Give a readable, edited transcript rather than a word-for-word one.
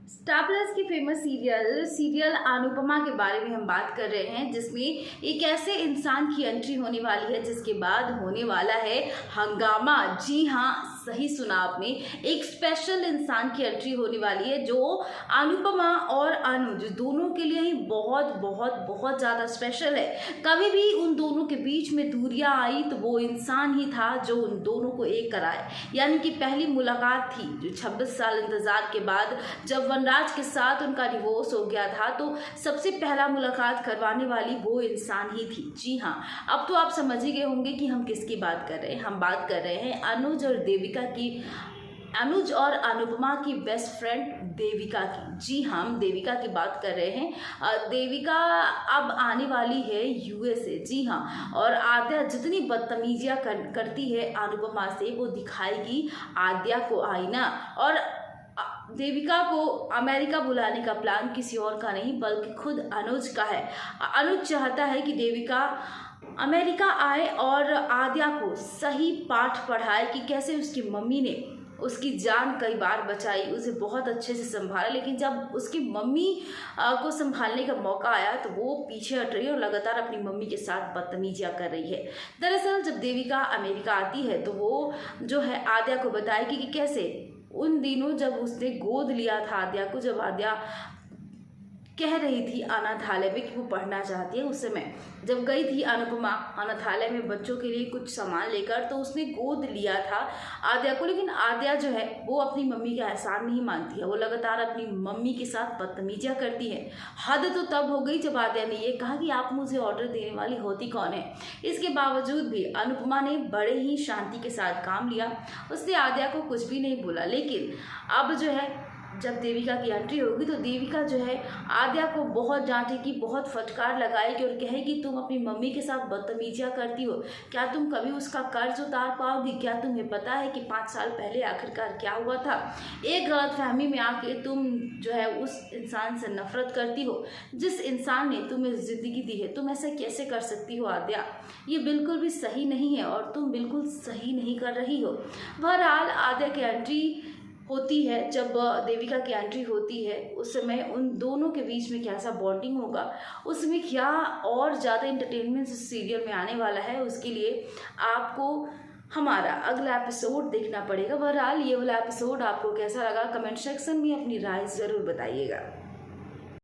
Star plus की famous serial Anupama के बारे में हम बात कर रहे हैं, जिसमें एक ऐसे इंसान की एंट्री होने वाली है जिसके बाद होने वाला है हंगामा। जी हाँ, सही सुना आपने, एक स्पेशल इंसान की एंट्री होने वाली है जो अनुपमा और अनुज दोनों के लिए ही बहुत बहुत बहुत ज़्यादा स्पेशल है। कभी भी उन दोनों के बीच में दूरियां आई तो वो इंसान ही था जो उन दोनों को एक कराए। यानी कि पहली मुलाकात थी जो 26 साल इंतजार के बाद जब वनराज के साथ उनका डिवोर्स हो गया था, तो सबसे पहला मुलाकात करवाने वाली वो इंसान ही थी। जी हाँ, अब तो आप समझ ही गए होंगे कि हम किसकी बात कर रहे हैं। हम बात कर रहे हैं अनुज और देविका की, अनुज और अनुपमा की बेस्ट फ्रेंड देविका की। जी हाँ, हम देविका की बात कर रहे हैं। देविका अब आने वाली है यूएसए। जी हाँ, और आद्या जितनी बदतमीजियाँ करती है अनुपमा से वो दिखाएगी आद्या को आईना। और देविका को अमेरिका बुलाने का प्लान किसी और का नहीं बल्कि खुद अनुज का है। अनुज चाहता है कि देविका अमेरिका आए और आद्या को सही पाठ पढ़ाए कि कैसे उसकी मम्मी ने उसकी जान कई बार बचाई, उसे बहुत अच्छे से संभाला, लेकिन जब उसकी मम्मी को संभालने का मौका आया तो वो पीछे हट रही है और लगातार अपनी मम्मी के साथ बदतमीजियाँ कर रही है। दरअसल जब देविका अमेरिका आती है तो वो जो है आद्या को बताएगी कि कैसे उन दिनों जब उसने गोद लिया था आद्या को, जब आद्या कह रही थी अनाथालय में कि वो पढ़ना चाहती है, उस समय जब गई थी अनुपमा अनाथालय में बच्चों के लिए कुछ सामान लेकर, तो उसने गोद लिया था आद्या को। लेकिन आद्या जो है वो अपनी मम्मी का एहसान नहीं मानती है, वो लगातार अपनी मम्मी के साथ बदतमीजियाँ करती है। हद तो तब हो गई जब आद्या ने ये कहा कि आप मुझे ऑर्डर देने वाली होती कौन है। इसके बावजूद भी अनुपमा ने बड़े ही शांति के साथ काम लिया, उसने आद्या को कुछ भी नहीं बोला। लेकिन अब जो है जब देविका की एंट्री होगी तो देविका जो है आद्या को बहुत डांटेगी, बहुत फटकार लगाएगी और कहेगी तुम अपनी मम्मी के साथ बदतमीजियाँ करती हो, क्या तुम कभी उसका कर्ज उतार पाओगी? क्या तुम्हें पता है कि 5 साल पहले आखिरकार क्या हुआ था? एक गलतफहमी में आके तुम जो है उस इंसान से नफरत करती हो जिस इंसान ने तुम्हें ज़िंदगी दी है। तुम ऐसे कैसे कर सकती हो आद्या? ये बिल्कुल भी सही नहीं है और तुम बिल्कुल सही नहीं कर रही हो। बहरहाल आद्या की एंट्री होती है, जब देविका की एंट्री होती है उस समय उन दोनों के बीच में कैसा बॉन्डिंग होगा, उसमें क्या और ज़्यादा इंटरटेनमेंट सीरियल में आने वाला है, उसके लिए आपको हमारा अगला एपिसोड देखना पड़ेगा। बहरहाल ये वाला एपिसोड आपको कैसा लगा कमेंट सेक्शन में अपनी राय ज़रूर बताइएगा।